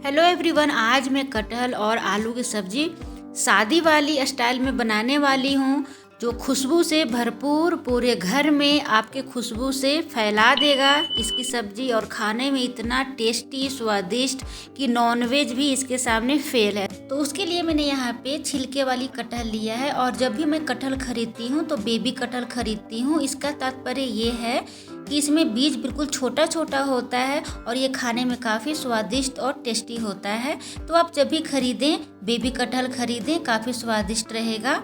Hello everyone, आज मैं कटहल और आलू की सब्ज़ी शादी वाली स्टाइल में बनाने वाली हूँ, जो खुशबू से भरपूर पूरे घर में आपके खुशबू से फैला देगा इसकी सब्ज़ी। और खाने में इतना टेस्टी स्वादिष्ट कि नॉनवेज भी इसके सामने फेल है। तो उसके लिए मैंने यहाँ पे छिलके वाली कटहल लिया है। और जब भी मैं कटहल खरीदती हूँ तो बेबी कटहल खरीदती हूँ। इसका तात्पर्य ये है कि इसमें बीज बिल्कुल छोटा छोटा होता है और ये खाने में काफ़ी स्वादिष्ट और टेस्टी होता है। तो आप जब भी खरीदें बेबी कटहल खरीदें, काफ़ी स्वादिष्ट रहेगा।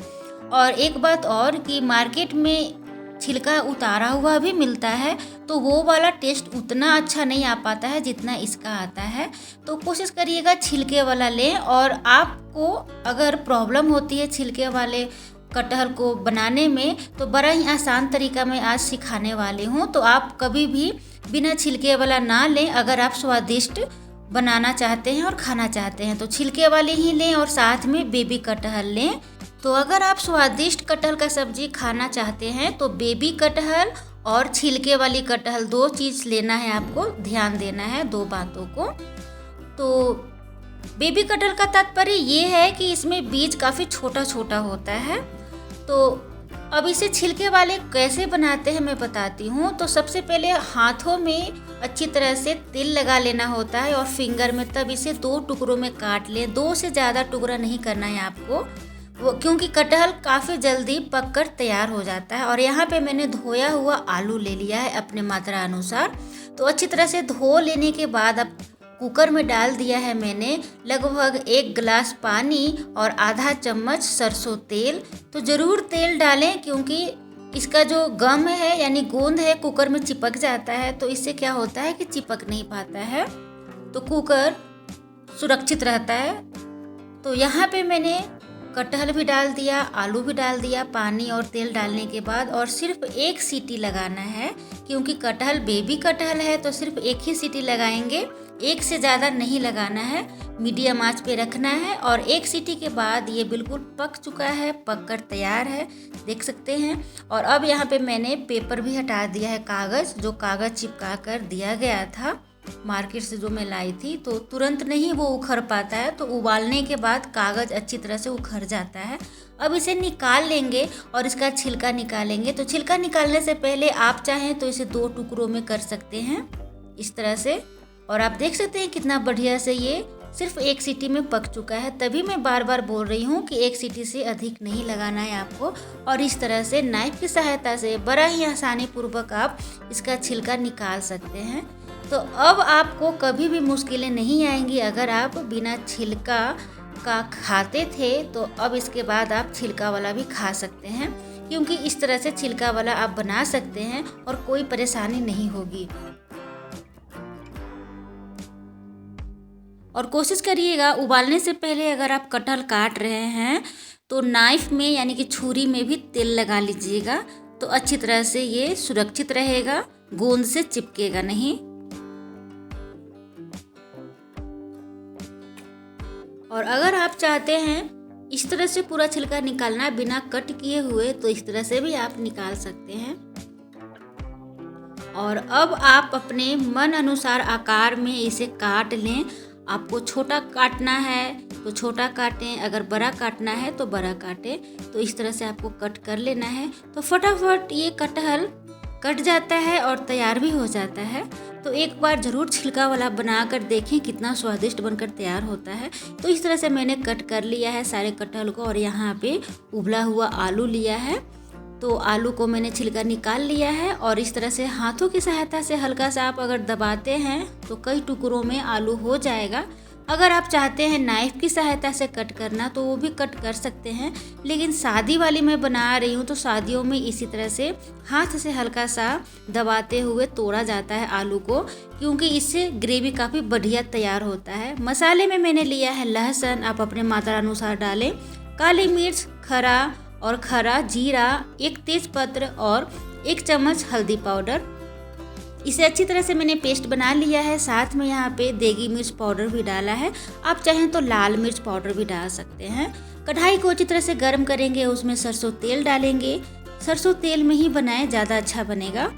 और एक बात और कि मार्केट में छिलका उतारा हुआ भी मिलता है, तो वो वाला टेस्ट उतना अच्छा नहीं आ पाता है जितना इसका आता है। तो कोशिश करिएगा छिलके वाला लें। और आपको अगर प्रॉब्लम होती है छिलके वाले कटहल को बनाने में, तो बड़ा ही आसान तरीका मैं आज सिखाने वाली हूँ। तो आप कभी भी बिना छिलके वाला ना लें। अगर आप स्वादिष्ट बनाना चाहते हैं और खाना चाहते हैं तो छिलके वाले ही लें और साथ में बेबी कटहल लें। तो अगर आप स्वादिष्ट कटहल का सब्जी खाना चाहते हैं तो बेबी कटहल और छिलके वाली कटहल, दो चीज़ लेना है, आपको ध्यान देना है दो बातों को। तो बेबी कटहल का तात्पर्य ये है कि इसमें बीज काफ़ी छोटा छोटा होता है। तो अब इसे छिलके वाले कैसे बनाते हैं मैं बताती हूँ। तो सबसे पहले हाथों में अच्छी तरह से तेल लगा लेना होता है और फिंगर में, तब इसे दो टुकड़ों में काट लें। दो से ज़्यादा टुकड़ा नहीं करना है आपको, वो क्योंकि कटहल काफ़ी जल्दी पककर तैयार हो जाता है। और यहाँ पे मैंने धोया हुआ आलू ले लिया है अपने मात्रा अनुसार। तो अच्छी तरह से धो लेने के बाद अब कुकर में डाल दिया है मैंने लगभग 1 गिलास पानी और आधा चम्मच सरसों तेल। तो ज़रूर तेल डालें क्योंकि इसका जो गम है यानी गोंद है कुकर में चिपक जाता है। तो इससे क्या होता है कि चिपक नहीं पाता है, तो कुकर सुरक्षित रहता है। तो यहाँ पे मैंने कटहल भी डाल दिया, आलू भी डाल दिया पानी और तेल डालने के बाद, और सिर्फ 1 सीटी लगाना है क्योंकि कटहल बेबी कटहल है। तो सिर्फ 1 ही सीटी लगाएंगे, 1 से ज़्यादा नहीं लगाना है, मीडियम आंच पे रखना है। और 1 सीटी के बाद ये बिल्कुल पक चुका है, पककर तैयार है, देख सकते हैं। और अब यहाँ पे मैंने पेपर भी हटा दिया है, कागज़, जो कागज़ चिपका कर दिया गया था मार्केट से जो मैं लाई थी। तो तुरंत नहीं वो उखड़ पाता है, तो उबालने के बाद कागज़ अच्छी तरह से उखड़ जाता है। अब इसे निकाल लेंगे और इसका छिलका निकालेंगे। तो छिलका निकालने से पहले आप चाहें तो इसे 2 टुकड़ों में कर सकते हैं इस तरह से। और आप देख सकते हैं कितना बढ़िया से ये सिर्फ 1 सीटी में पक चुका है। तभी मैं बार बार बोल रही हूँ कि 1 सीटी से अधिक नहीं लगाना है आपको। और इस तरह से नाइफ की सहायता से बड़ा ही आसानी पूर्वक आप इसका छिलका निकाल सकते हैं। तो अब आपको कभी भी मुश्किलें नहीं आएंगी अगर आप बिना छिलका का खाते थे। तो अब इसके बाद आप छिलका वाला भी खा सकते हैं, क्योंकि इस तरह से छिलका वाला आप बना सकते हैं और कोई परेशानी नहीं होगी। और कोशिश करिएगा उबालने से पहले अगर आप कटहल काट रहे हैं तो नाइफ में यानी कि छुरी में भी तेल लगा लीजिएगा, तो अच्छी तरह से ये सुरक्षित रहेगा, गोंद से चिपकेगा नहीं। और अगर आप चाहते हैं इस तरह से पूरा छिलका निकालना बिना कट किए हुए, तो इस तरह से भी आप निकाल सकते हैं। और अब आप अपने मन अनुसार आकार में इसे काट लें। आपको छोटा काटना है तो छोटा काटें, अगर बड़ा काटना है तो बड़ा काटें। तो इस तरह से आपको कट कर लेना है। तो फटाफट ये कटहल कट जाता है और तैयार भी हो जाता है। तो एक बार ज़रूर छिलका वाला बनाकर देखें कितना स्वादिष्ट बनकर तैयार होता है। तो इस तरह से मैंने कट कर लिया है सारे कटहल को। और यहाँ पे उबला हुआ आलू लिया है, तो आलू को मैंने छिलका निकाल लिया है। और इस तरह से हाथों की सहायता से हल्का सा आप अगर दबाते हैं तो कई टुकड़ों में आलू हो जाएगा। अगर आप चाहते हैं नाइफ़ की सहायता से कट करना तो वो भी कट कर सकते हैं, लेकिन शादी वाली मैं बना रही हूँ तो शादियों में इसी तरह से हाथ से हल्का सा दबाते हुए तोड़ा जाता है आलू को, क्योंकि इससे ग्रेवी काफ़ी बढ़िया तैयार होता है। मसाले में मैंने लिया है लहसुन, आप अपने मात्रा अनुसार डालें, काली मिर्च खरा जीरा, 1 तेज़पत्र और 1 चम्मच हल्दी पाउडर। इसे अच्छी तरह से मैंने पेस्ट बना लिया है। साथ में यहाँ पे देगी मिर्च पाउडर भी डाला है, आप चाहें तो लाल मिर्च पाउडर भी डाल सकते हैं। कढ़ाई को अच्छी तरह से गर्म करेंगे, उसमें सरसों तेल डालेंगे। सरसों तेल में ही बनाएं, ज़्यादा अच्छा बनेगा।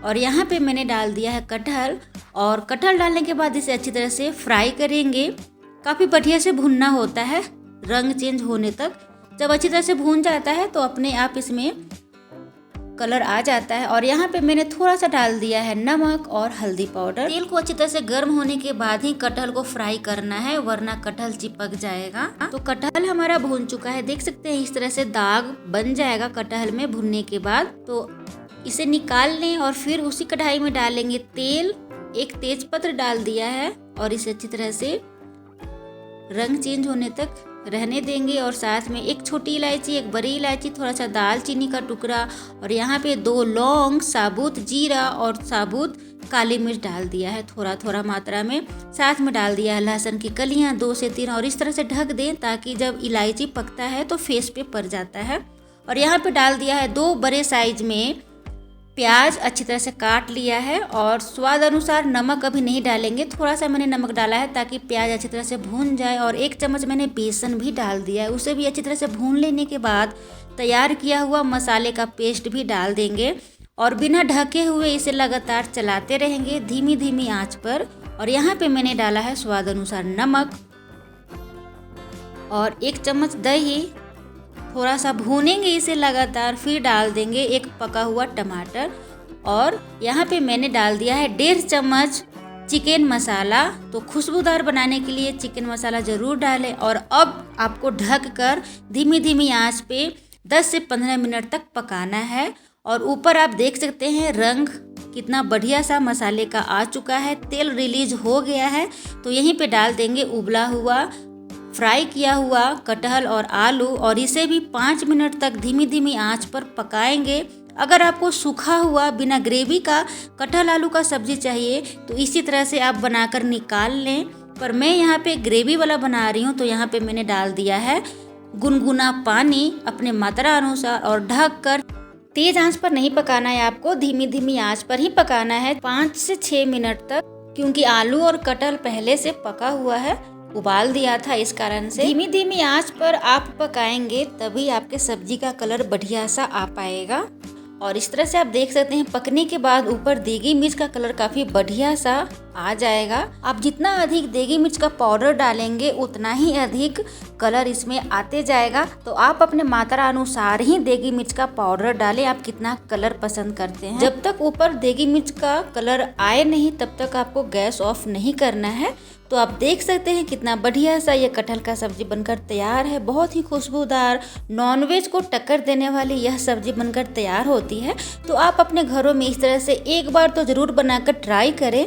और यहाँ पे मैंने डाल दिया है कटहल, और कटहल डालने के बाद इसे अच्छी तरह से फ्राई करेंगे काफ़ी बढ़िया से भुनना होता है रंग चेंज होने तक। जब अच्छी तरह से भून जाता है तो अपने आप इसमें कलर आ जाता है। और यहाँ पे मैंने थोड़ा सा डाल दिया है नमक और हल्दी पाउडर। तेल को अच्छी तरह से गर्म होने के बाद ही कटहल को फ्राई करना है, वरना कटहल चिपक जाएगा। तो कटहल हमारा भून चुका है, देख सकते हैं इस तरह से दाग बन जाएगा कटहल में भुनने के बाद। तो इसे निकाल लें और फिर उसी कढ़ाई में डालेंगे तेल। एक तेजपत्र डाल दिया है और इसे अच्छी तरह से रंग चेंज होने तक रहने देंगे। और साथ में एक छोटी इलायची, एक बड़ी इलायची, थोड़ा सा दालचीनी का टुकड़ा और यहाँ पे 2 लौंग, साबुत जीरा और साबुत काली मिर्च डाल दिया है थोड़ा थोड़ा मात्रा में। साथ में डाल दिया है लहसुन की कलियाँ 2 से 3 और इस तरह से ढक दें ताकि जब इलायची पकता है तो फेस पे पड़ जाता है। और यहाँ पे डाल दिया है 2 बड़े साइज में प्याज अच्छी तरह से काट लिया है। और स्वाद अनुसार नमक अभी नहीं डालेंगे, थोड़ा सा मैंने नमक डाला है ताकि प्याज अच्छी तरह से भून जाए। और 1 चम्मच मैंने बेसन भी डाल दिया है, उसे भी अच्छी तरह से भून लेने के बाद तैयार किया हुआ मसाले का पेस्ट भी डाल देंगे और बिना ढके हुए इसे लगातार चलाते रहेंगे धीमी धीमी आंच पर। और यहाँ पे मैंने डाला है स्वाद अनुसार नमक और 1 चम्मच दही। थोड़ा सा भूनेंगे इसे लगातार, फिर डाल देंगे एक पका हुआ टमाटर। और यहाँ पे मैंने डाल दिया है 1.5 चम्मच चिकन मसाला। तो खुशबूदार बनाने के लिए चिकन मसाला ज़रूर डालें। और अब आपको ढक कर धीमी धीमी आंच पे 10 से 15 मिनट तक पकाना है। और ऊपर आप देख सकते हैं रंग कितना बढ़िया सा मसाले का आ चुका है, तेल रिलीज हो गया है। तो यहीं पे डाल देंगे उबला हुआ फ्राई किया हुआ कटहल और आलू और इसे भी 5 मिनट तक धीमी धीमी आंच पर पकाएंगे। अगर आपको सूखा हुआ बिना ग्रेवी का कटहल आलू का सब्जी चाहिए तो इसी तरह से आप बनाकर निकाल लें, पर मैं यहाँ पे ग्रेवी वाला बना रही हूँ। तो यहाँ पे मैंने डाल दिया है गुनगुना पानी अपने मात्रा अनुसार और ढक कर तेज आंच पर नहीं पकाना है, आपको धीमी धीमी आंच पर ही पकाना है 5 से 6 मिनट तक, क्योंकि आलू और कटहल पहले से पका हुआ है, उबाल दिया था, इस कारण से धीमी धीमी आंच पर आप पकाएंगे तभी आपके सब्जी का कलर बढ़िया सा आ पाएगा। और इस तरह से आप देख सकते हैं पकने के बाद ऊपर देगी मिर्च का कलर काफ़ी बढ़िया सा आ जाएगा। आप जितना अधिक देगी मिर्च का पाउडर डालेंगे उतना ही अधिक कलर इसमें आते जाएगा। तो आप अपने मात्रा अनुसार ही देगी मिर्च का पाउडर डालें, आप कितना कलर पसंद करते हैं। जब तक ऊपर देगी मिर्च का कलर आए नहीं तब तक आपको गैस ऑफ नहीं करना है। तो आप देख सकते हैं कितना बढ़िया सा ये कटहल का सब्जी बनकर तैयार है। बहुत ही खुशबूदार नॉनवेज को टक्कर देने वाली यह सब्जी बनकर तैयार होती है। तो आप अपने घरों में इस तरह से एक बार तो ज़रूर बनाकर ट्राई करें।